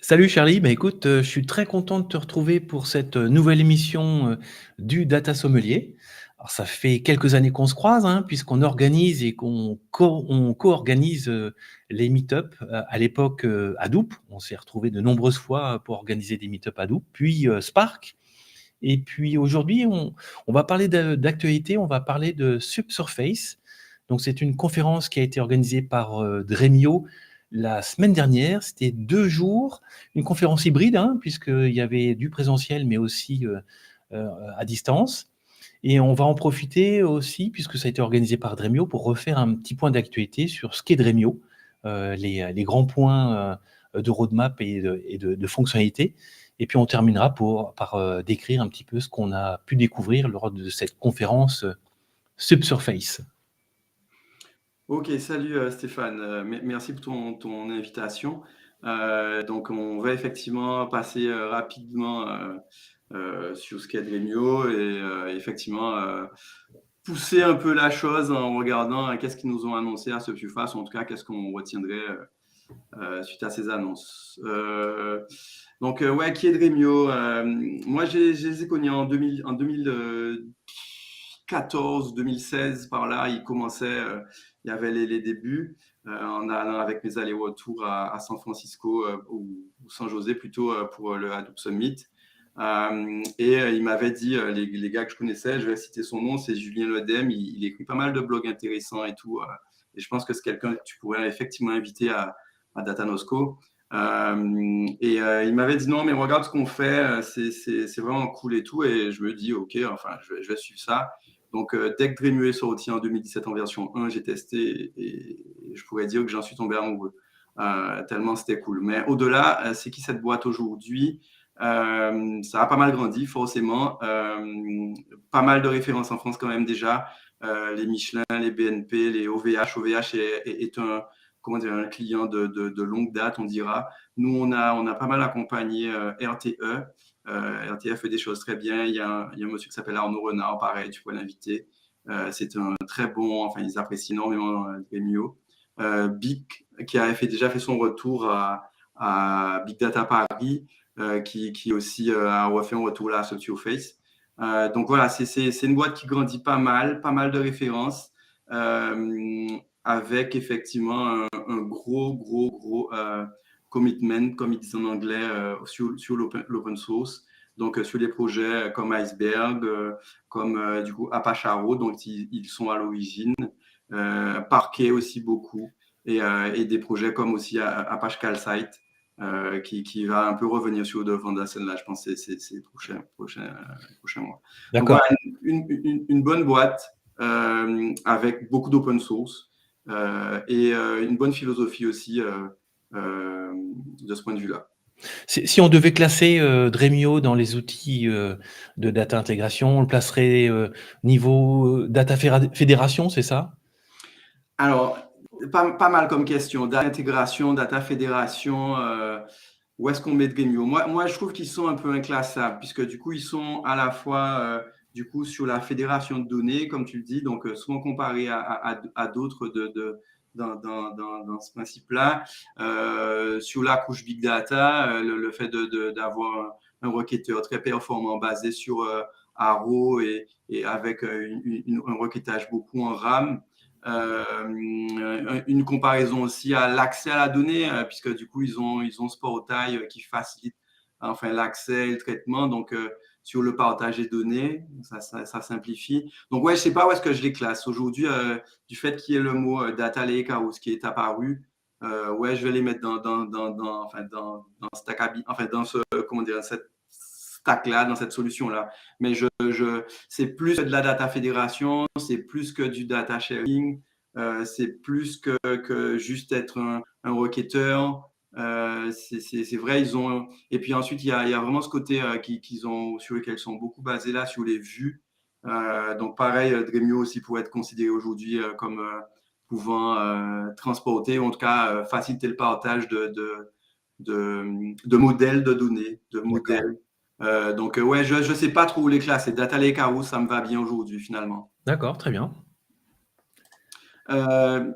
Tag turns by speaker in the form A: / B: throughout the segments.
A: Salut Charlie, bah écoute, je suis très content de te retrouver pour cette nouvelle émission du Data Sommelier. Alors ça fait quelques années qu'on se croise, hein, puisqu'on organise et on co-organise les meet-up. À l'époque Hadoop, on s'est retrouvé de nombreuses fois pour organiser des meet-up Hadoop, puis Spark. Et puis aujourd'hui, on va parler d'actualité, on va parler de Subsurface. Donc c'est une conférence qui a été organisée par Dremio la semaine dernière. C'était 2 jours, une conférence hybride, hein, puisqu'il y avait du présentiel, mais aussi à distance. Et on va en profiter aussi, puisque ça a été organisé par Dremio, pour refaire un petit point d'actualité sur ce qu'est Dremio, les grands points de roadmap et de fonctionnalités. Et puis on terminera par décrire un petit peu ce qu'on a pu découvrir lors de cette conférence Subsurface.
B: Ok, salut Stéphane. Merci pour ton invitation. Donc, on va effectivement passer rapidement sur ce qu'est Dremio et effectivement pousser un peu la chose en regardant qu'est-ce qu'ils nous ont annoncé à ce Subsurface, ou en tout cas, qu'est-ce qu'on retiendrait suite à ces annonces. Ouais, qui est Dremio? Moi, je les ai connus en 2014, 2016, par là, ils commençaient, il y avait les débuts, en allant avec mes allers-retours à San Francisco ou San José plutôt pour le Hadoop Summit. Il m'avait dit, les gars que je connaissais, je vais citer son nom, c'est Julien Ledem, il écrit pas mal de blogs intéressants et tout, et je pense que c'est quelqu'un que tu pourrais effectivement inviter à Datanosco. Il m'avait dit non, mais regarde ce qu'on fait, c'est vraiment cool et tout. Et je me dis, ok, enfin, je vais suivre ça. Donc, dès que Dremio est sorti en 2017 en version 1, j'ai testé et je pourrais dire que j'en suis tombé amoureux. Tellement c'était cool. Mais au-delà, c'est qui cette boîte aujourd'hui? Ça a pas mal grandi, forcément. Pas mal de références en France quand même déjà. Les Michelin, les BNP, les OVH. OVH est un, comment dire, un client de longue date, on dira. Nous, on a pas mal accompagné RTE. RTE fait des choses très bien. Il y a un monsieur qui s'appelle Arnaud Renard, pareil, tu peux l'inviter. C'est un très bon, enfin, ils apprécient énormément Dremio. Big, qui a déjà fait son retour à Big Data Paris, qui aussi a refait un retour là à Subsurface. Donc voilà, c'est une boîte qui grandit pas mal de références, avec effectivement un gros commitment, comme ils disent en anglais, sur l'open source. Donc sur des projets comme Iceberg, comme du coup Apache Arrow, dont ils sont à l'origine, Parquet aussi beaucoup, et des projets comme aussi Apache Calcite, qui va un peu revenir sur le devant de la scène là, je pense que c'est les prochains mois. Donc
A: D'accord.
B: voilà, une bonne boîte avec beaucoup d'open source et une bonne philosophie aussi de ce point de vue-là.
A: Si on devait classer Dremio dans les outils de data intégration, on le placerait niveau data fédération, c'est ça?
B: Alors, pas mal comme question. Data intégration, data fédération, où est-ce qu'on met Dremio? Moi, je trouve qu'ils sont un peu inclassables, puisque du coup, ils sont à la fois du coup, sur la fédération de données, comme tu le dis, donc souvent comparé à d'autres dans ce principe-là. Sur la couche Big Data, le fait d'avoir un requêteur très performant basé sur Arrow et avec un requêtage beaucoup en RAM. Une comparaison aussi à l'accès à la donnée, puisque du coup, ils ont ce portail qui facilite enfin l'accès et le traitement. Donc, sur le partage des données, ça simplifie. Donc, ouais, je ne sais pas où est-ce que je les classe. Aujourd'hui, du fait qu'il y ait le mot data lakehouse qui est apparu, ouais, je vais les mettre dans ce, comment dire, cette stack-là, dans cette solution-là. Mais c'est plus de la data fédération, c'est plus que du data sharing, c'est plus que juste être un requêteur. C'est vrai, ils ont. Et puis ensuite, il y a vraiment ce côté qu'ils ont, sur lequel ils sont beaucoup basés là, sur les vues. Donc pareil, Dremio aussi pourrait être considéré aujourd'hui comme pouvant transporter, ou en tout cas faciliter le partage de modèles de données, de
A: D'accord.
B: modèles. Donc ouais, je ne sais pas trop où les classes. Et Data Lakehouse, ça me va bien aujourd'hui finalement.
A: D'accord, très bien.
B: Euh,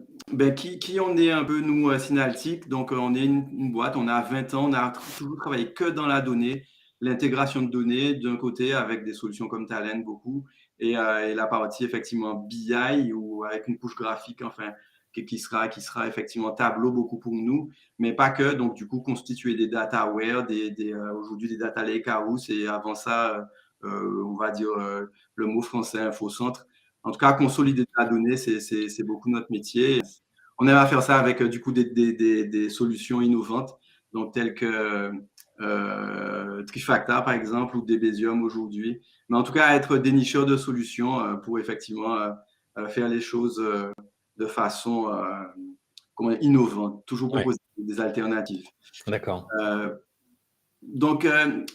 B: qui on est un peu, nous, Synaltic. Donc, on est une boîte, on a 20 ans, on a toujours travaillé que dans la donnée, l'intégration de données d'un côté avec des solutions comme Talent, beaucoup, et la partie effectivement BI ou avec une couche graphique, enfin, qui sera effectivement Tableau beaucoup pour nous, mais pas que. Donc, du coup, constituer des dataware, aujourd'hui des data lakehouse, et avant ça, on va dire le mot français infocentre. En tout cas, consolider la donnée, c'est beaucoup notre métier. On aime à faire ça avec du coup des solutions innovantes, donc telles que Trifacta par exemple ou Debezium aujourd'hui. Mais en tout cas, être dénicheur de solutions pour effectivement faire les choses de façon innovante, toujours
A: Ouais,
B: proposer des alternatives.
A: d'accord.
B: Euh, donc,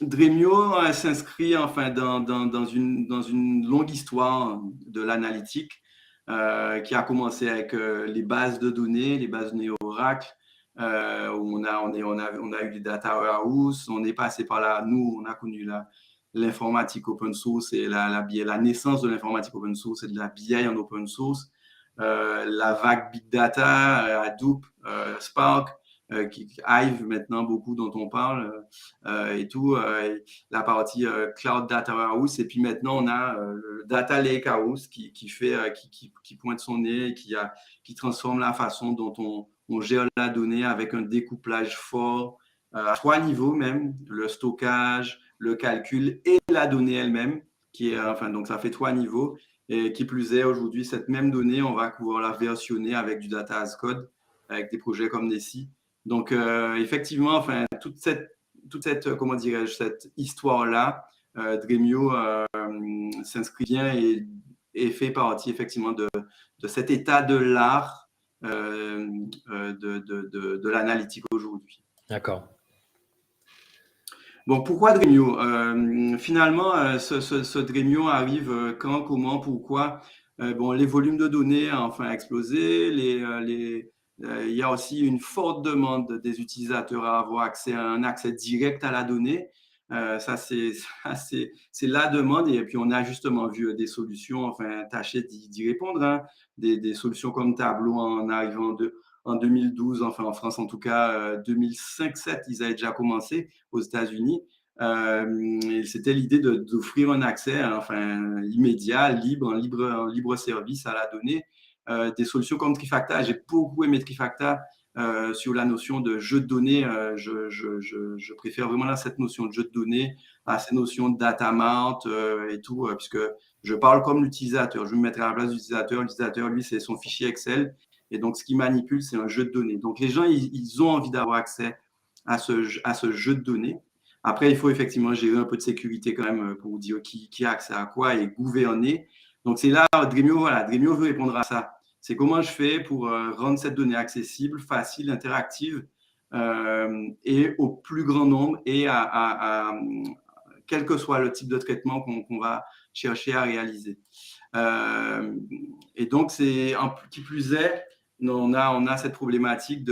B: Dremio s'inscrit enfin dans une longue histoire de l'analytique qui a commencé avec les bases de données, les bases de données Oracle, où on a eu des data warehouse, on est passé par là, nous, on a connu l'informatique open source et la naissance de l'informatique open source et de la BI en open source, la vague Big Data, Hadoop, Spark, Hive maintenant beaucoup dont on parle, et tout, la partie Cloud Data Warehouse. Et puis maintenant, on a le Data Lakehouse qui pointe son nez et qui transforme la façon dont on gère la donnée avec un découplage fort à 3 niveaux même, le stockage, le calcul et la donnée elle-même, donc ça fait 3 niveaux. Et qui plus est, aujourd'hui, cette même donnée, on va pouvoir la versionner avec du data as code, avec des projets comme Nessie. Donc, effectivement, enfin, toute cette comment dirais-je, cette histoire-là, Dremio s'inscrit bien et fait partie effectivement de cet état de l'art de l'analytique aujourd'hui.
A: D'accord.
B: Bon, pourquoi Dremio? Finalement, ce Dremio arrive quand, comment, pourquoi? Bon, les volumes de données ont enfin explosé. Il y a aussi une forte demande des utilisateurs à avoir un accès direct à la donnée. Ça, c'est la demande. Et puis, on a justement vu des solutions, enfin, tâcher d'y répondre, hein. Des solutions comme Tableau en arrivant en 2012, enfin en France en tout cas, 2005-7, ils avaient déjà commencé aux États-Unis. C'était l'idée d'offrir un accès enfin, immédiat, en libre service à la donnée. Des solutions comme Trifacta, j'ai beaucoup aimé Trifacta sur la notion de jeu de données. Je préfère vraiment là, cette notion de jeu de données à cette notion de data mart et tout, puisque je parle comme l'utilisateur. Je me mettrai à la place de l'utilisateur. L'utilisateur, lui, c'est son fichier Excel. Et donc, ce qui manipule, c'est un jeu de données. Donc, les gens, ils ont envie d'avoir accès à ce jeu de données. Après, il faut effectivement gérer un peu de sécurité quand même pour dire qui a accès à quoi et gouverner. Donc, c'est là, Dremio veut répondre à ça. C'est comment je fais pour rendre cette donnée accessible, facile, interactive et au plus grand nombre et quel que soit le type de traitement qu'on va chercher à réaliser. Et donc, qui plus est, on a cette problématique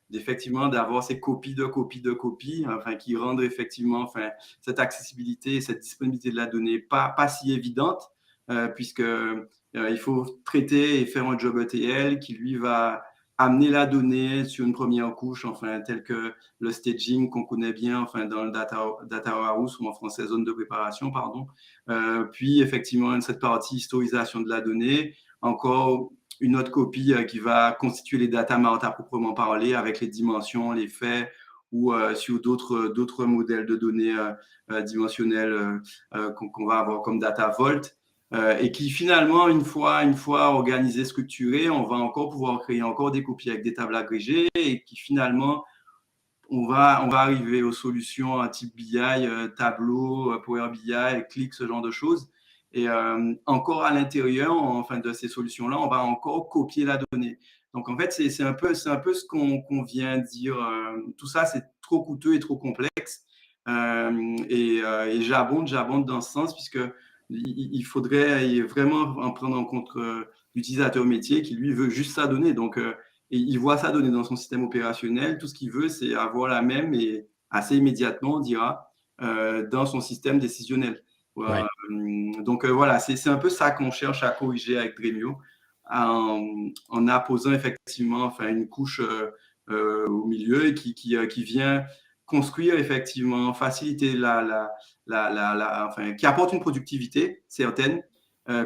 B: d'effectivement d'avoir ces copies de copies de copies, enfin, qui rendent effectivement enfin, cette accessibilité, cette disponibilité de la donnée pas si évidente, puisque il faut traiter et faire un job ETL qui lui va amener la donnée sur une première couche, enfin, tel que le staging qu'on connaît bien, enfin, dans le data warehouse ou en français zone de préparation, pardon. Puis effectivement cette partie historisation de la donnée, encore une autre copie qui va constituer les data mart à proprement parler avec les dimensions, les faits ou sur d'autres modèles de données dimensionnels qu'on va avoir comme data vault. Et qui finalement, une fois organisé, structuré, on va encore pouvoir créer encore des copies avec des tables agrégées et qui finalement, on va arriver aux solutions à type BI, Tableau, Power BI, Click, ce genre de choses. Et encore à l'intérieur, enfin, de ces solutions-là, on va encore copier la donnée. Donc en fait, c'est un peu ce qu'on vient dire. Tout ça, c'est trop coûteux et trop complexe. Et j'abonde dans ce sens puisque il faudrait vraiment en prendre en compte l'utilisateur métier qui lui veut juste sa donnée. Donc et il voit ça donner dans son système opérationnel. Tout ce qu'il veut, c'est avoir la même et assez immédiatement, on dira, dans son système décisionnel.
A: Ouais.
B: Donc voilà, c'est un peu ça qu'on cherche à corriger avec Dremio. en apposant effectivement enfin, une couche au milieu et qui vient construire effectivement, faciliter enfin, qui apporte une productivité certaine,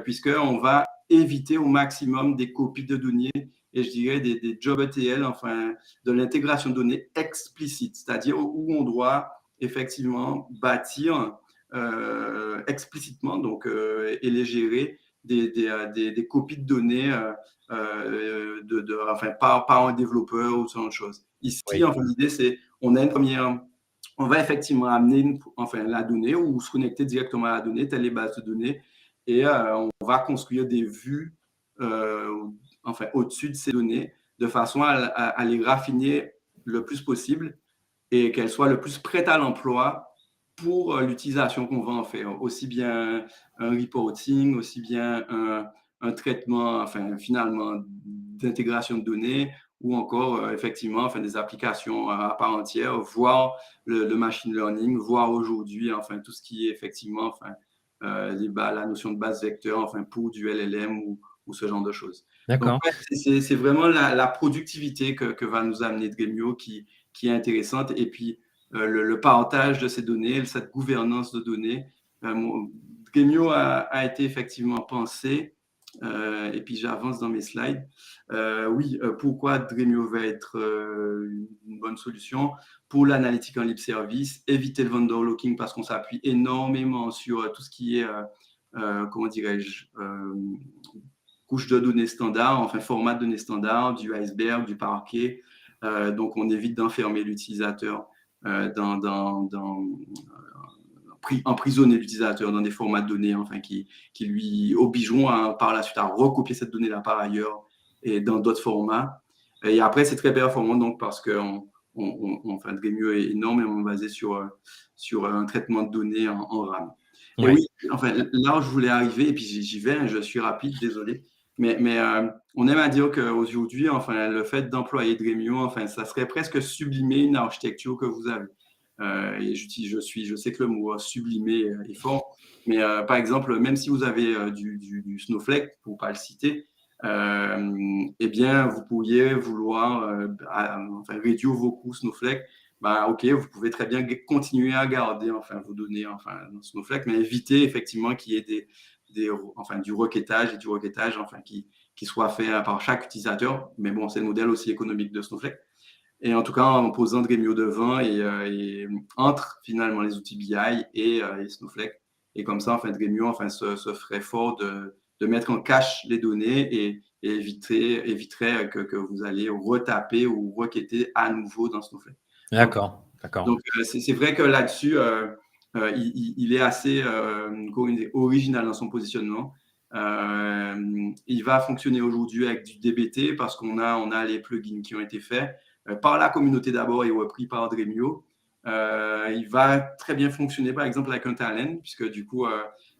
B: puisqu'on va éviter au maximum des copies de données et je dirais des jobs ETL, enfin, de l'intégration de données explicite, c'est-à-dire où on doit effectivement bâtir explicitement donc, et les gérer des copies de données enfin, par un développeur ou ce genre de choses. Ici,
A: Oui.
B: enfin, l'idée, c'est on va effectivement amener enfin, la donnée ou se connecter directement à la donnée, telles les bases de données, et on va construire des vues enfin, au-dessus de ces données de façon à les raffiner le plus possible et qu'elles soient le plus prêtes à l'emploi pour l'utilisation qu'on va en faire. Aussi bien un reporting, aussi bien un traitement, enfin, finalement, d'intégration de données ou encore, effectivement, enfin, des applications à part entière, voire le machine learning, voire aujourd'hui, enfin, tout ce qui est effectivement, enfin, la notion de base vecteur, enfin, pour du LLM ou ce genre de choses. Donc,
A: D'accord.
B: ouais, c'est vraiment la productivité que va nous amener Dremio qui est intéressante. Et puis, le partage de ces données, cette gouvernance de données. Dremio a été effectivement pensé, et puis j'avance dans mes slides. Oui, pourquoi Dremio va être une bonne solution pour l'analytique en libre service, éviter le vendor locking parce qu'on s'appuie énormément sur tout ce qui est, comment dirais-je, couche de données standard, enfin format de données standard, du iceberg, du parquet. Donc, on évite d'enfermer l'utilisateur, emprisonner l'utilisateur dans des formats de données enfin, qui lui obligeront par la suite à recopier cette donnée-là par ailleurs et dans d'autres formats. Et après, c'est très performant donc, parce que enfin, Dremio est énormément basé sur un traitement de données en RAM. Et
A: Ouais.
B: oui, enfin, là où je voulais arriver, et puis j'y vais, hein, je suis rapide, désolé, mais on aime à dire qu'aujourd'hui, enfin, le fait d'employer Dremio, enfin, ça serait presque sublimer une architecture que vous avez. Et je sais que le mot sublimer est fort, mais par exemple, même si vous avez du Snowflake, pour ne pas le citer, eh bien, vous pourriez vouloir enfin, réduire vos coûts Snowflake. Bah, OK, vous pouvez très bien continuer à garder enfin, vos données enfin, dans Snowflake, mais éviter effectivement qu'il y ait enfin, du requêtage et du requêtage enfin, qui soit fait par chaque utilisateur. Mais bon, c'est le modèle aussi économique de Snowflake. Et en tout cas, en posant Dremio devant et entre finalement les outils BI et Snowflake. Et comme ça, enfin, Dremio enfin, se ferait fort de mettre en cache les données et éviterait que vous allez retaper ou requêter à nouveau dans Snowflake.
A: D'accord. D'accord.
B: Donc, c'est vrai que là-dessus, il est assez original dans son positionnement. Il va fonctionner aujourd'hui avec du DBT parce qu'on a les plugins qui ont été faits par la communauté d'abord et repris par Dremio. Il va très bien fonctionner par exemple avec un talent, puisque du coup,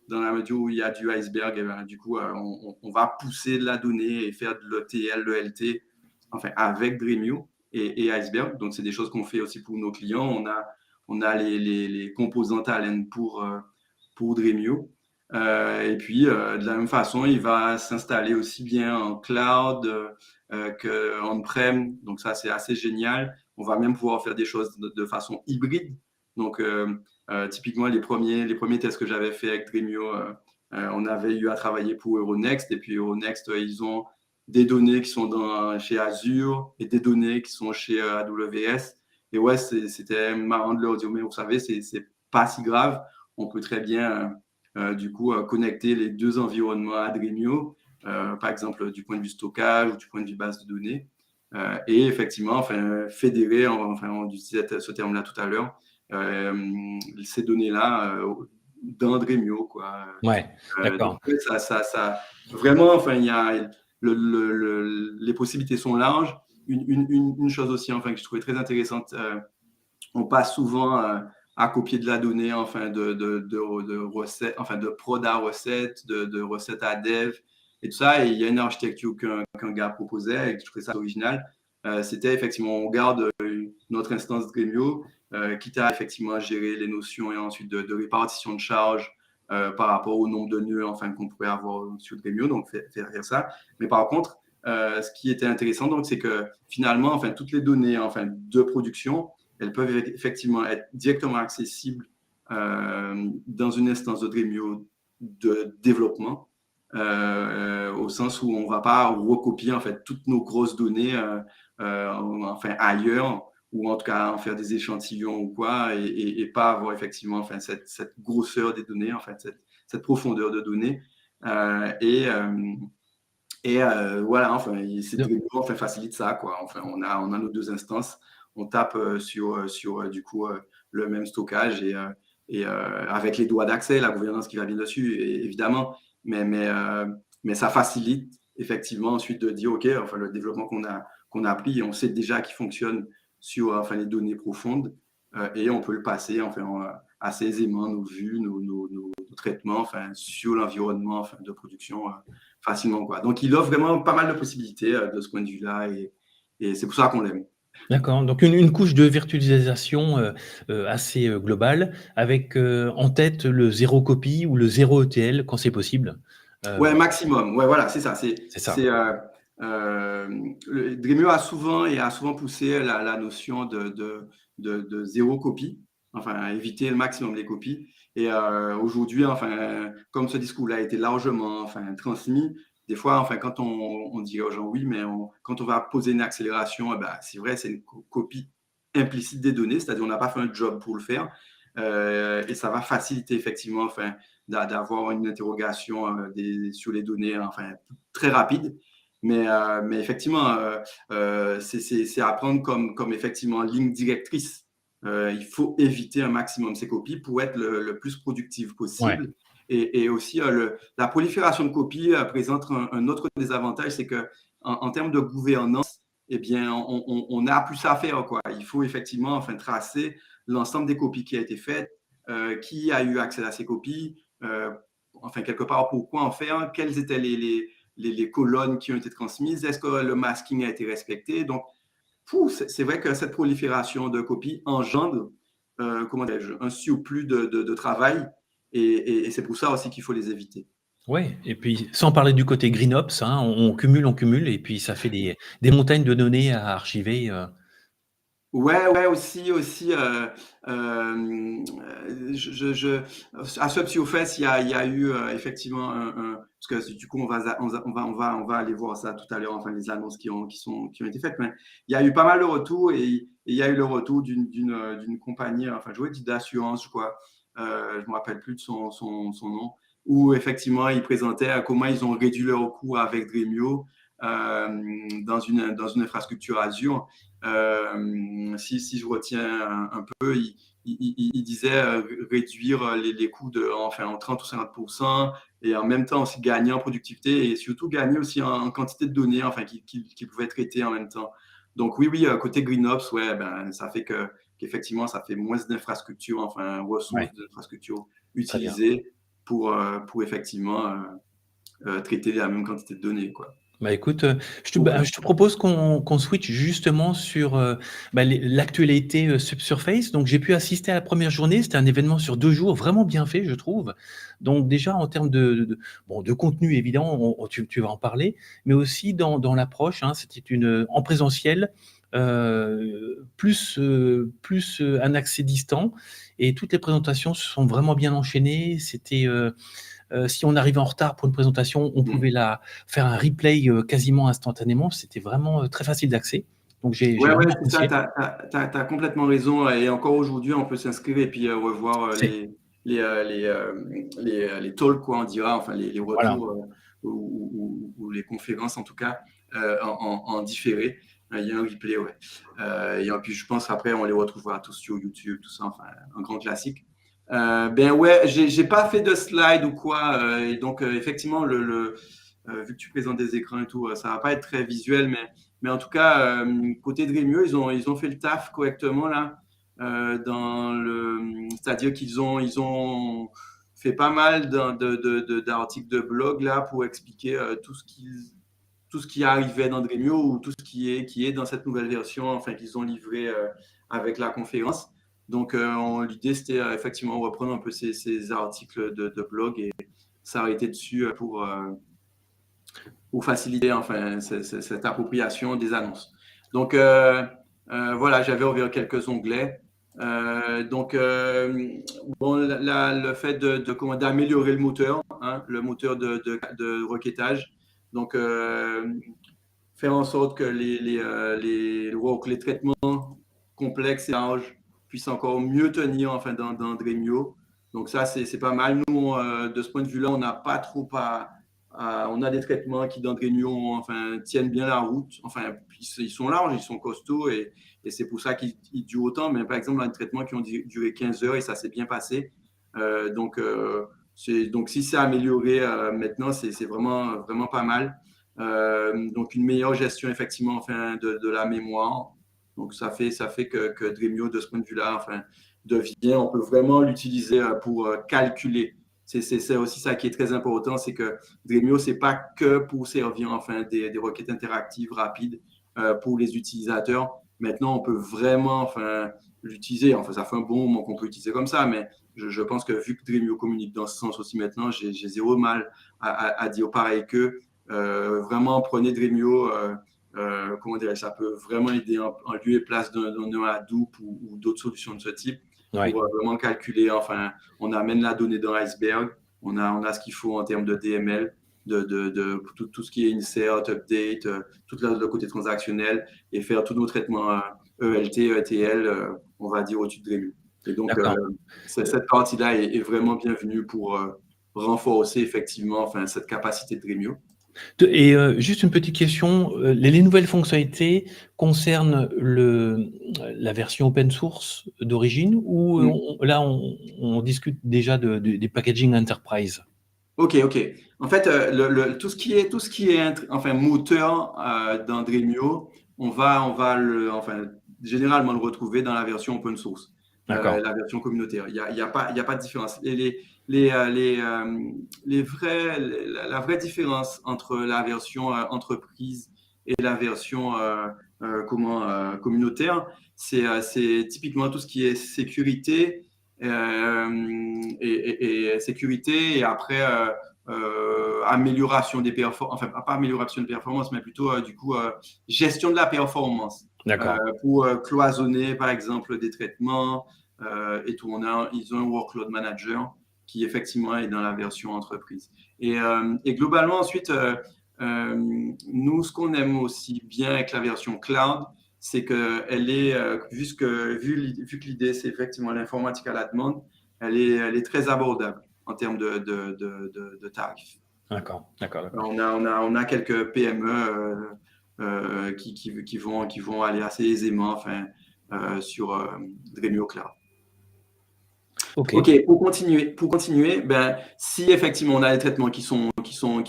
B: dans la mesure où il y a du iceberg, et ben, du coup, on va pousser de la donnée et faire de l'ETL, le LT, enfin avec Dremio et iceberg. Donc, c'est des choses qu'on fait aussi pour nos clients. On a les composants talent pour Dremio. Et puis, de la même façon, il va s'installer aussi bien en cloud qu'en-prem. Donc, ça, c'est assez génial. On va même pouvoir faire des choses de façon hybride. Donc, typiquement, les premiers tests que j'avais fait avec Dremio, on avait eu à travailler pour Euronext. Et puis, Euronext, ils ont des données qui sont chez Azure et des données qui sont chez AWS. Et ouais, c'était marrant de leur dire, mais vous savez, c'est pas si grave. On peut très bien du coup, connecter les deux environnements à Dremio, par exemple du point de vue stockage ou du point de vue base de données. Et effectivement, enfin, fédérer, enfin, on utilisait ce terme-là tout à l'heure, ces données-là dans Dremio, quoi.
A: Ouais.
B: Donc,
A: D'accord.
B: vraiment, enfin, il y a les possibilités sont larges. Une chose aussi, enfin, que je trouvais très intéressante, on passe souvent à copier de la donnée, enfin, de recettes, enfin, de prod à recette, de recette à dev, et tout ça. Et il y a une architecture qu'un gars proposait, et que je trouvais ça original. C'était effectivement, on garde notre instance Dremio, quitte à effectivement gérer les notions et ensuite de répartition de charges par rapport au nombre de nœuds enfin, qu'on pourrait avoir sur Dremio, donc faire ça. Mais par contre, ce qui était intéressant, donc, c'est que finalement, enfin, toutes les données enfin, de production, elles peuvent effectivement être directement accessibles dans une instance de Dremio de développement, au sens où on ne va pas recopier en fait, toutes nos grosses données enfin, ailleurs, ou en tout cas en faire des échantillons ou quoi, et pas avoir effectivement enfin, cette grosseur des données, en fait, cette profondeur de données. Voilà, enfin, c'est Dremio, enfin, facilite ça, quoi. Enfin, on a nos deux instances, on tape sur du coup le même stockage et avec les droits d'accès, la gouvernance qui va bien dessus, évidemment, mais ça facilite effectivement ensuite de dire, OK, enfin, le développement qu'on a appris, on sait déjà qu'il fonctionne sur enfin, les données profondes et on peut le passer enfin, assez aisément, nos vues, nos traitements enfin, sur l'environnement enfin, de production facilement, quoi. Donc, il offre vraiment pas mal de possibilités de ce point de vue-là et c'est pour ça qu'on l'aime.
A: D'accord, donc une couche de virtualisation, assez, globale avec, en tête le zéro copie ou le zéro ETL quand c'est possible?
B: Ouais, maximum. Ouais, voilà, c'est ça.
A: C'est ça.
B: Dremio a souvent poussé la notion de zéro copie, enfin, éviter le maximum les copies. Et aujourd'hui, enfin, comme ce discours-là a été largement enfin, transmis, des fois, enfin, quand on dit aux gens oui, mais quand on va poser une accélération, ben, c'est vrai, c'est une copie implicite des données, c'est-à-dire on n'a pas fait un job pour le faire. Et ça va faciliter effectivement enfin, d'avoir une interrogation sur les données enfin, très rapide. Mais effectivement, c'est à prendre comme effectivement ligne directrice. Il faut éviter un maximum ces copies pour être le plus productif
A: Ouais,
B: possible. Et aussi, la prolifération de copies présente un autre désavantage, c'est en termes de gouvernance, eh bien, on a plus à faire, quoi. Il faut effectivement enfin, tracer l'ensemble des copies qui a été faites, qui a eu accès à ces copies, enfin, quelque part, pourquoi en faire, quelles étaient les colonnes qui ont été transmises, est-ce que le masking a été respecté. Donc, c'est vrai que cette prolifération de copies engendre comment un surplus de travail et c'est pour ça aussi qu'il faut les éviter.
A: ouais et puis sans parler du côté GreenOps, hein, on cumule et puis ça fait des montagnes de données à archiver,
B: Ouais, aussi, à Subsurface, il y a eu effectivement parce que du coup, on va aller voir ça tout à l'heure, enfin, les annonces qui ont été faites, mais il y a eu pas mal de retours et il y a eu le retour d'une compagnie, enfin, je dis d'assurance, je crois, je me rappelle plus de son nom, où effectivement, ils présentaient comment ils ont réduit leur coût avec Dremio dans une infrastructure Azure. Si je retiens un peu, il disait réduire les coûts enfin, en 30 ou 50% et en même temps aussi gagner en productivité et surtout gagner aussi en quantité de données enfin, qui pouvaient être traitées en même temps. Donc oui, côté GreenOps, ouais, ben, ça fait qu'effectivement, ça fait moins d'infrastructures, enfin,
A: ouais,
B: ressources d'infrastructures
A: très bien.
B: utilisées pour effectivement traiter la même quantité de données, quoi.
A: Bah, écoute,
B: Donc,
A: je te propose qu'on switch justement sur, l'actualité, Subsurface. Donc j'ai pu assister à la première journée, c'était un événement sur 2 jours, vraiment bien fait, je trouve. Donc déjà en termes de contenu évidemment, tu vas en parler, mais aussi dans l'approche, hein, c'était en présentiel, un accès distant et toutes les présentations se sont vraiment bien enchaînées. C'était, si on arrivait en retard pour une présentation, on pouvait faire un replay quasiment instantanément. C'était vraiment très facile d'accès. Donc j'ai
B: ouais,
A: vraiment
B: c'est ça, tu
A: apprécié.
B: as complètement raison. Et encore aujourd'hui, on peut s'inscrire et puis revoir
A: C'est
B: les talks, quoi, on dira, enfin les
A: voilà.
B: retours ou les conférences, en tout cas, en différé. Il y a un replay, ouais. Et puis, je pense après, on les retrouvera tous sur YouTube, tout ça, enfin, un grand classique. Ben ouais, j'ai pas fait de slide ou quoi. Et donc, effectivement, vu que tu présentes des écrans et tout, ça va pas être très visuel, mais en tout cas, côté Dremio, ils ont fait le taf correctement là. C'est-à-dire qu'ils ont fait pas mal d'articles de blog là pour expliquer tout ce qui arrivait dans Dremio ou tout ce qui est dans cette nouvelle version, enfin qu'ils ont livré avec la conférence. Donc, l'idée, c'était effectivement reprendre un peu ces articles de blog et s'arrêter dessus pour faciliter enfin, cette appropriation des annonces. Donc, voilà, j'avais ouvert quelques onglets. Donc, bon, le fait d'améliorer le moteur, hein, le moteur de requêtage. Donc, faire en sorte que les traitements complexes et larges puissent encore mieux tenir enfin, dans Dremio. Donc, ça, c'est pas mal. Nous, de ce point de vue-là, on n'a pas trop on a des traitements qui, dans Dremio, enfin, tiennent bien la route. Enfin, ils sont larges, ils sont costauds et c'est pour ça qu'ils durent autant. Mais par exemple, on a des traitements qui ont duré 15 heures et ça s'est bien passé. Donc, si c'est amélioré maintenant, c'est vraiment, vraiment pas mal. Donc, une meilleure gestion, effectivement, enfin, de la mémoire. Donc, ça fait que Dremio, de ce point de vue-là, enfin, on peut vraiment l'utiliser pour calculer. C'est aussi ça qui est très important, c'est que Dremio, ce n'est pas que pour servir enfin, des requêtes interactives rapides pour les utilisateurs. Maintenant, on peut vraiment enfin, l'utiliser. Enfin, ça fait un bon moment qu'on peut l'utiliser comme ça, mais je pense que vu que Dremio communique dans ce sens aussi maintenant, j'ai zéro mal à dire pareil qu'eux. Vraiment, prenez Dremio. Comment dirais-je, ça peut vraiment aider en lieu et place d'un Hadoop ou d'autres solutions de ce type pour vraiment calculer. Enfin, on amène la donnée dans Iceberg, on a ce qu'il faut en termes de DML, de tout ce qui est insert, update, tout le côté transactionnel et faire tous nos traitements ELT, ETL, on va dire au-dessus de Dremio. Et donc, cette partie-là est vraiment bienvenue pour renforcer effectivement enfin, cette capacité de Dremio.
A: Et juste une petite question, les nouvelles fonctionnalités concernent la version open source d'origine ou là on discute déjà des packaging enterprise?
B: Ok. En fait, tout ce qui est enfin, moteur dans Dremio, on va enfin, généralement le retrouver dans la version open source, la version communautaire. Il y a pas de différence. Et la vraie différence entre la version entreprise et la version communautaire, c'est typiquement tout ce qui est sécurité et sécurité et après amélioration des performances, enfin pas amélioration de performance, mais plutôt du coup gestion de la performance. Pour cloisonner par exemple des traitements et tout. Ils ont un workload manager qui effectivement est dans la version entreprise. Et globalement ensuite, nous ce qu'on aime aussi bien avec la version cloud, c'est qu'elle est, vu que l'idée c'est effectivement l'informatique à la demande, elle est très abordable en termes de tarifs.
A: D'accord.
B: On a quelques PME qui vont aller assez aisément enfin, sur Dremio Cloud. Ok, pour continuer, ben, si effectivement on a des traitements qui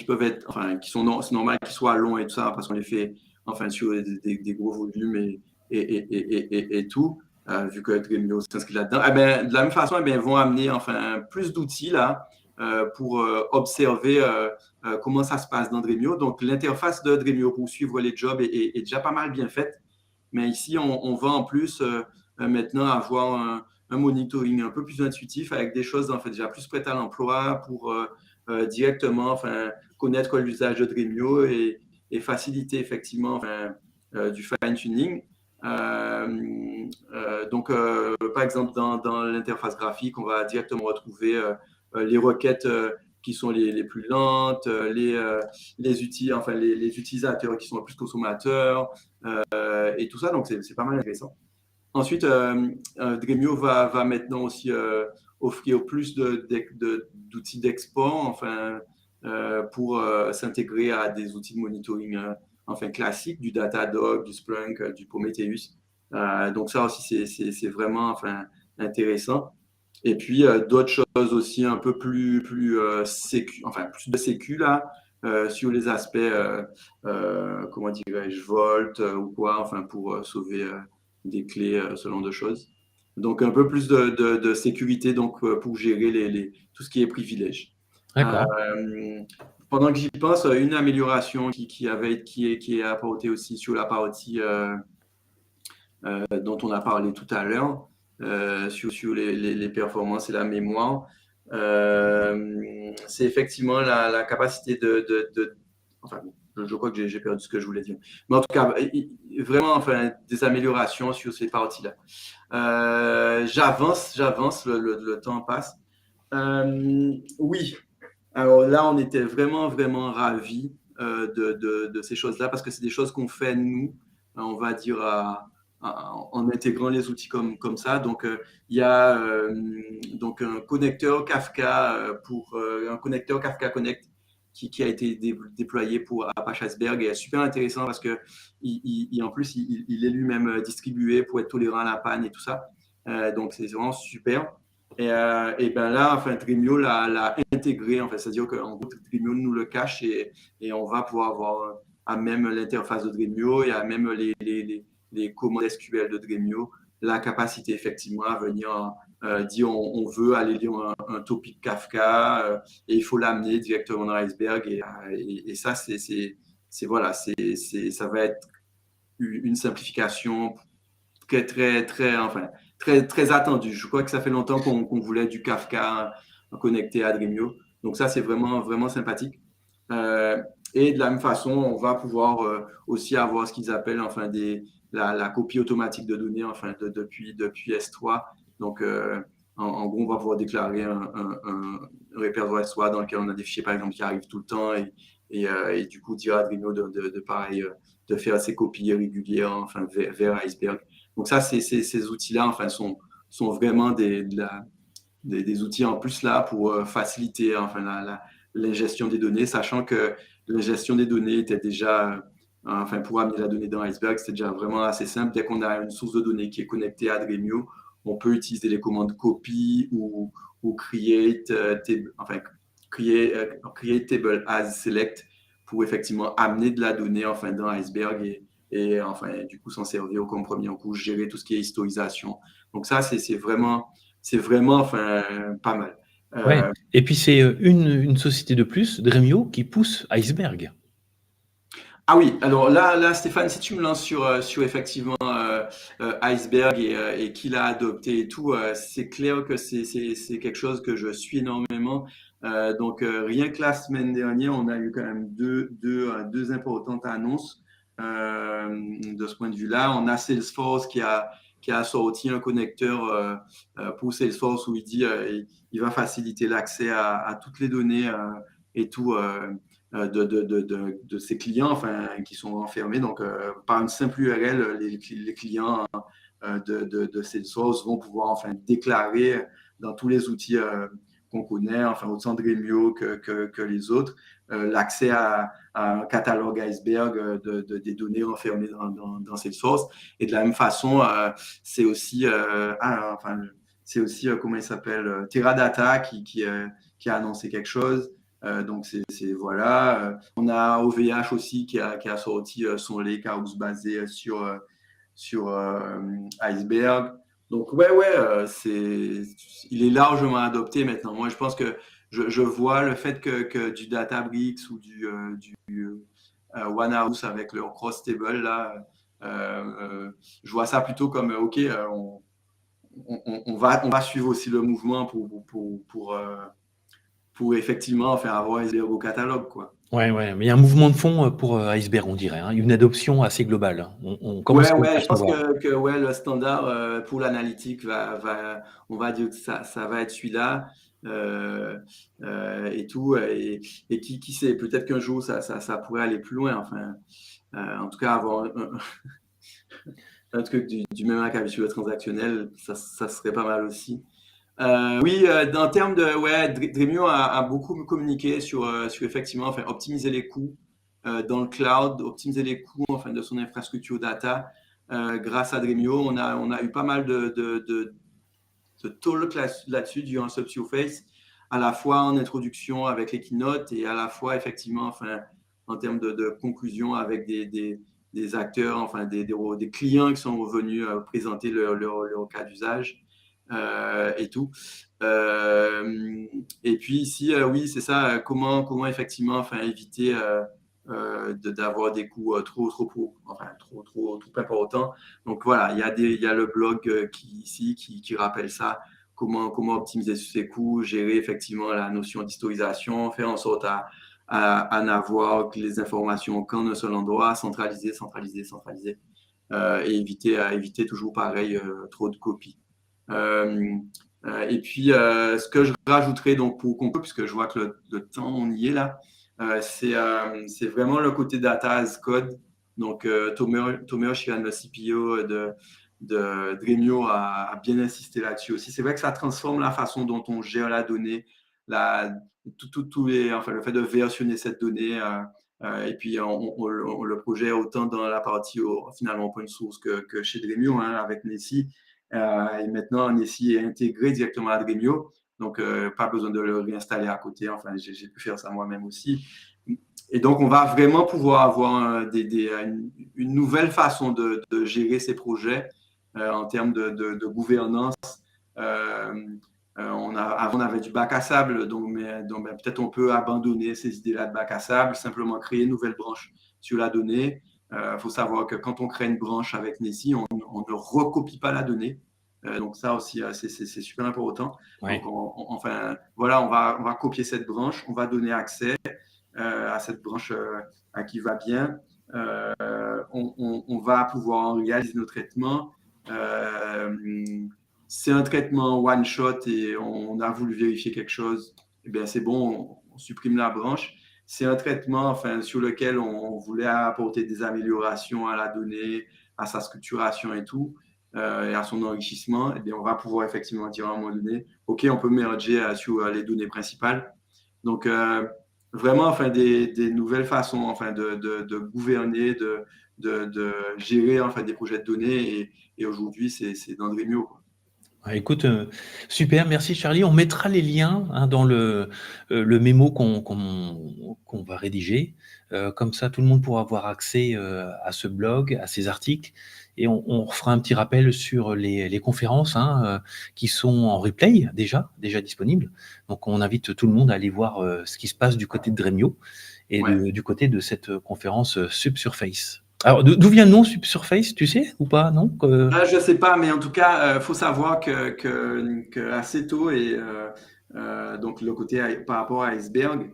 B: peuvent être, enfin, c'est normal qu'ils soient longs et tout ça, parce qu'on les fait enfin, sur des gros volumes et tout, vu que Dremio s'inscrit là-dedans. Eh ben, de la même façon, eh ben, ils vont amener enfin, plus d'outils là pour observer comment ça se passe dans Dremio. Donc, l'interface de Dremio pour suivre les jobs est déjà pas mal bien faite. Mais ici, on va en plus maintenant avoir un monitoring un peu plus intuitif avec des choses en fait, déjà plus prêtes à l'emploi pour directement enfin, connaître l'usage de Dremio et faciliter effectivement enfin, du fine-tuning. Donc, par exemple, dans l'interface graphique, on va directement retrouver les requêtes qui sont les plus lentes, les utilisateurs qui sont les plus consommateurs et tout ça. Donc, c'est pas mal intéressant. Ensuite, Dremio va maintenant aussi offrir plus d'outils d'export enfin, pour s'intégrer à des outils de monitoring enfin, classiques, du Datadog, du Splunk, du Prometheus. Donc ça aussi, c'est vraiment enfin, intéressant. Et puis, d'autres choses aussi un peu plus enfin, plus de sécu là, sur les aspects, comment dirais-je, Volt ou quoi, enfin, pour sauver des clés, ce genre de choses. Donc, un peu plus de sécurité donc, pour gérer tout ce qui est privilège. Pendant que j'y pense, une amélioration qui est apportée aussi sur la partie dont on a parlé tout à l'heure, sur les performances et la mémoire. C'est effectivement la capacité enfin, je crois que j'ai perdu ce que je voulais dire. Mais en tout cas, vraiment, enfin, des améliorations sur ces parties-là. J'avance, le temps passe. Oui, alors là, on était vraiment, vraiment ravis de ces choses-là parce que c'est des choses qu'on fait nous, on va dire, en intégrant les outils comme ça. Donc, il y a donc un connecteur Kafka un connecteur Kafka Connect qui a été déployé pour Apache Iceberg et est super intéressant parce que en plus, il est lui-même distribué pour être tolérant à la panne et tout ça. Donc, c'est vraiment super. Et ben là, enfin, Dremio l'a intégré, en fait, c'est-à-dire qu'en gros, Dremio nous le cache et on va pouvoir avoir à même l'interface de Dremio et à même les commandes SQL de Dremio la capacité effectivement à venir dire on veut aller lire un topic Kafka et il faut l'amener directement dans l'iceberg et ça, voilà, ça va être une simplification très, très, très, enfin, très, très attendu. Je crois que ça fait longtemps qu'on voulait du Kafka connecté à Dremio. Donc ça, c'est vraiment, vraiment sympathique. Et de la même façon, on va pouvoir aussi avoir ce qu'ils appellent enfin, la copie automatique de données enfin, depuis S3. Donc, en gros, on va pouvoir déclarer un répertoire S3 dans lequel on a des fichiers, par exemple, qui arrivent tout le temps et du coup, dire à Dremio de pareil, de faire ces copies régulières enfin, vers Iceberg. Donc ça, ces outils-là enfin, sont vraiment des outils en plus là pour faciliter enfin, l'ingestion des données, sachant que l'ingestion des données était déjà, enfin pour amener la donnée dans Iceberg, c'était déjà vraiment assez simple. Dès qu'on a une source de données qui est connectée à Dremio, on peut utiliser les commandes copy ou create table as select pour effectivement amener de la donnée enfin, dans Iceberg et enfin, du coup s'en servir comme première couche, gérer tout ce qui est historisation. Donc ça, c'est vraiment enfin, pas mal.
A: Ouais. Et puis c'est une société de plus, Dremio, qui pousse Iceberg.
B: Ah oui, alors là, Stéphane, si tu me lances sur effectivement Iceberg et qui l'a adopté et tout, c'est clair que c'est quelque chose que je suis énormément. Donc, rien que la semaine dernière, on a eu quand même deux importantes annonces de ce point de vue-là. On a Salesforce qui a sorti un connecteur pour Salesforce où il dit il va faciliter l'accès à toutes les données et tout. De ses clients enfin, qui sont enfermés. Donc, par une simple URL, les clients de Salesforce vont pouvoir enfin, déclarer dans tous les outils qu'on connaît, enfin, autant Dremio que les autres, l'accès à un catalogue Iceberg des données enfermées dans Salesforce. Et de la même façon, c'est aussi, c'est aussi comment il s'appelle, Teradata qui a annoncé quelque chose. Donc, voilà. On a OVH aussi qui a sorti son lakehouse basé sur Iceberg. Donc, ouais, il est largement adopté maintenant. Moi, je pense que je vois le fait que du Databricks ou du OneHouse avec leur cross table, là, je vois ça plutôt comme, OK, on va suivre aussi le mouvement pour effectivement faire avoir Iceberg au catalogue, quoi.
A: Ouais, mais il y a un mouvement de fond pour Iceberg, on dirait, hein, une adoption assez globale. On commence à le
B: Ouais, je pense
A: percevoir.
B: que ouais, le standard pour l'analytique on va dire que ça va être celui-là et tout. Et qui sait, peut-être qu'un jour ça pourrait aller plus loin. Enfin, en tout cas, avoir un truc du même acabit sur le transactionnel, ça serait pas mal aussi. Oui, en termes de, ouais, Dremio a beaucoup communiqué sur effectivement, enfin, optimiser les coûts dans le cloud, optimiser les coûts enfin, de son infrastructure data. Grâce à Dremio, on a eu pas mal de talk là-dessus durant Subsurface, à la fois en introduction avec les keynotes et à la fois effectivement, enfin, en termes de conclusion avec des acteurs, enfin des clients qui sont revenus présenter leur cas d'usage et tout. Et puis ici, oui, c'est ça, comment effectivement enfin, éviter d'avoir des coûts trop importants. Donc voilà, il y a le blog qui rappelle ça, comment optimiser ses coûts, gérer effectivement la notion d'historisation, faire en sorte à n'avoir que les informations qu'en un seul endroit, centraliser, et éviter toujours pareil trop de copies. Et puis, ce que je rajouterais donc pour conclure, puisque je vois que le temps, on y est là, c'est vraiment le côté data as code. Donc, Tomeo Shiran, le CPO de Dremio, a bien insisté là-dessus aussi. C'est vrai que ça transforme la façon dont on gère la donnée, enfin, le fait de versionner cette donnée. Et puis, on le projette autant dans la partie finalement open source que chez Dremio, avec Nessie. Et maintenant, Nessie est intégré directement à Dremio. Donc, pas besoin de le réinstaller à côté. Enfin, j'ai pu faire ça moi-même aussi. Et donc, on va vraiment pouvoir avoir une nouvelle façon de gérer ces projets en termes de gouvernance. Avant, on avait du bac à sable, donc peut-être on peut abandonner ces idées-là de bac à sable, simplement créer une nouvelle branche sur la donnée. Faut savoir que quand on crée une branche avec Nessie, on ne recopie pas la donnée. Donc ça aussi, c'est super important.
A: Ouais.
B: Donc, enfin, voilà, on va copier cette branche, on va donner accès à cette branche à qui va bien. On va pouvoir réaliser nos traitements. C'est un traitement one shot et on a voulu vérifier quelque chose, eh bien c'est bon, on supprime la branche. C'est un traitement enfin, sur lequel on voulait apporter des améliorations à la donnée, à sa structuration et tout, et à son enrichissement. Eh bien, on va pouvoir effectivement dire à un moment donné, OK, on peut merger sur les données principales. Donc, vraiment, enfin, des nouvelles façons enfin, de gouverner, de gérer enfin, des projets de données. Et aujourd'hui, c'est dans Dremio, quoi.
A: Ouais, écoute, super, merci Charlie. On mettra les liens dans le mémo qu'on va rédiger. Comme ça, tout le monde pourra avoir accès à ce blog, à ces articles. Et on fera un petit rappel sur les conférences qui sont en replay déjà disponibles. Donc, on invite tout le monde à aller voir ce qui se passe du côté de Dremio et
B: Ouais.
A: du côté de cette conférence Subsurface. Alors, d'où vient le nom Subsurface, tu sais, ou pas, non?
B: Je ne sais pas, mais en tout cas, faut savoir que assez tôt, et donc le côté par rapport à Iceberg,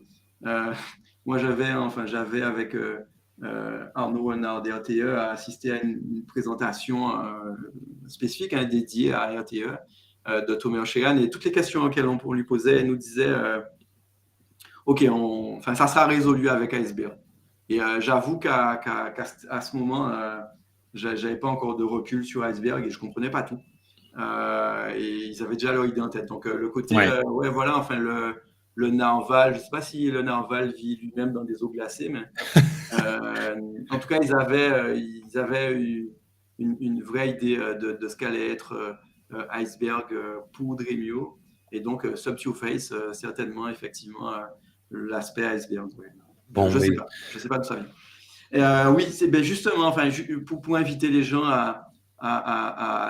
B: moi j'avais avec Arnaud Renard des RTE assisté à une présentation spécifique dédiée à RTE de Tomeo Shiran, et toutes les questions auxquelles on lui posait, elle nous disait OK, enfin, ça sera résolu avec Iceberg. Et j'avoue qu'à ce moment, j'avais pas encore de recul sur Iceberg et je comprenais pas tout. Et ils avaient déjà leur idée en tête. Donc le côté,
A: Ouais.
B: ouais, voilà, enfin le narval, je sais pas si le narval vit lui-même dans des eaux glacées, mais en tout cas, ils avaient eu une vraie idée de ce qu'allait être Iceberg pour Dremio. Et donc, Subsurface, certainement, effectivement, l'aspect Iceberg. Ouais.
A: Bon,
B: Je
A: mais
B: sais pas d'où ça vient. Et, oui, c'est ben justement, enfin, pour inviter les gens à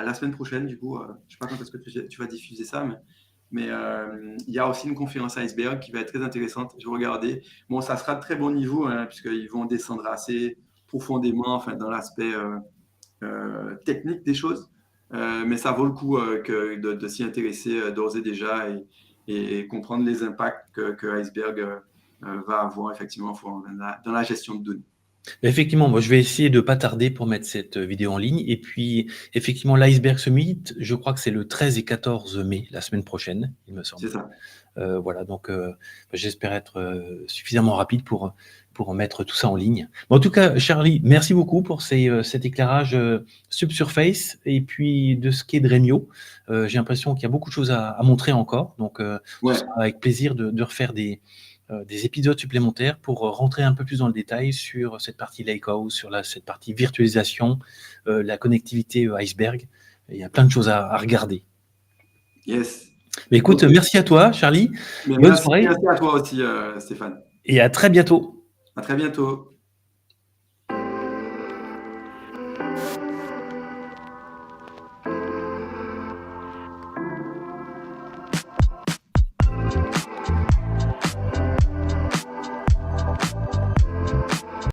B: la semaine prochaine, du coup, je sais pas quand est-ce que tu vas diffuser ça, mais il y a aussi une conférence Iceberg qui va être très intéressante. Je vais regarder. Bon, ça sera de très bon niveau, puisqu'ils vont descendre assez profondément enfin, dans l'aspect technique des choses. Mais ça vaut le coup de s'y intéresser d'ores et déjà et comprendre les impacts que Iceberg va avoir effectivement dans la gestion de données.
A: effectivement, moi je vais essayer de pas tarder pour mettre cette vidéo en ligne. Et puis, effectivement, l'Iceberg Summit, je crois que c'est le 13 et 14 mai, la semaine prochaine, il me semble.
B: C'est ça.
A: Voilà, donc j'espère être suffisamment rapide pour mettre tout ça en ligne. Bon, en tout cas, Charlie, merci beaucoup pour cet éclairage subsurface et puis de ce qu'est Dremio. J'ai l'impression qu'il y a beaucoup de choses à montrer encore, donc
B: Ouais.
A: ce sera avec plaisir de refaire des épisodes supplémentaires pour rentrer un peu plus dans le détail sur cette partie Lakehouse, sur cette partie virtualisation, la connectivité Iceberg. Il y a plein de choses à regarder.
B: Yes.
A: Mais écoute,
B: Okay.
A: merci à toi, Charlie.
B: Mais
A: Bonne soirée.
B: Merci à toi aussi, Stéphane.
A: Et à très bientôt.
B: À très bientôt.